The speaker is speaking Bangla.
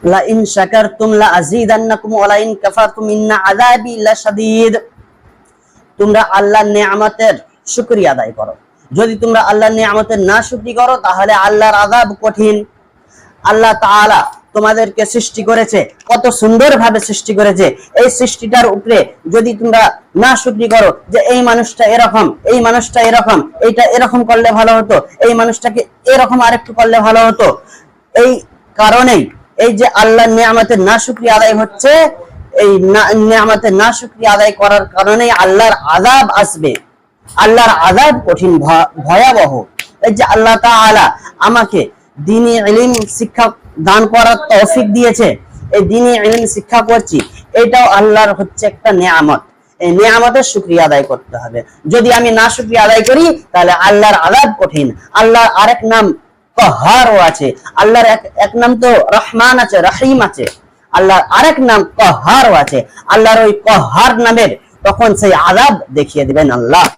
লা ইন শাকারতুম লা আযীদান্নাকুম ওয়া লা ইন কাফারতুম ইন্না আযাবি লাশাদীদ। তোমরা আল্লাহর নিয়ামতের শুকরিয়া আদায় করো, যদি তোমরা আল্লাহর নিয়ামতের না শুকরি করো তাহলে আল্লাহর আযাব কঠিন। আল্লাহ তাআলা তোমাদেরকে সৃষ্টি করেছে, কত সুন্দরভাবে সৃষ্টি করেছে। এই সৃষ্টিটার উপরে যদি তোমরা না শুকরি করো যে এই মানুষটা এরকম, এই মানুষটা এরকম, এইটা এরকম করলে ভালো হতো, এই মানুষটাকে এরকম আরেকটু করলে ভালো হতো, এই কারণেই এই যে আল্লাহর নিয়ামতের না শুকরিয়া আদায় হচ্ছে, এই নিয়ামতের না শুকরিয়া আদায় করার কারণেই আল্লাহর আযাব আসবে। আল্লাহর আযাব কঠিন, ভয়াবহ। এই যে আল্লাহ তাআলা আমাকে দ্বীনি ইলম শিক্ষা দান করার তৌফিক দিয়েছে, এই দ্বীনি ইলম শিক্ষা করছি, এটাও আল্লাহর হচ্ছে একটা নিয়ামত। এই নিয়ামতের শুকরিয়া আদায় করতে হবে। যদি আমি না শুকরিয়া আদায় করি তাহলে আল্লাহর আযাব কঠিন। আল্লাহর আরেক নাম কহারও আছে। আল্লাহর এক নাম তো রহমান আছে, রহিম আছে। আল্লাহর আরেক নাম কহারও আছে। আল্লাহর ওই কহার নামের তখন সেই আযাব দেখিয়ে দিবেন আল্লাহ।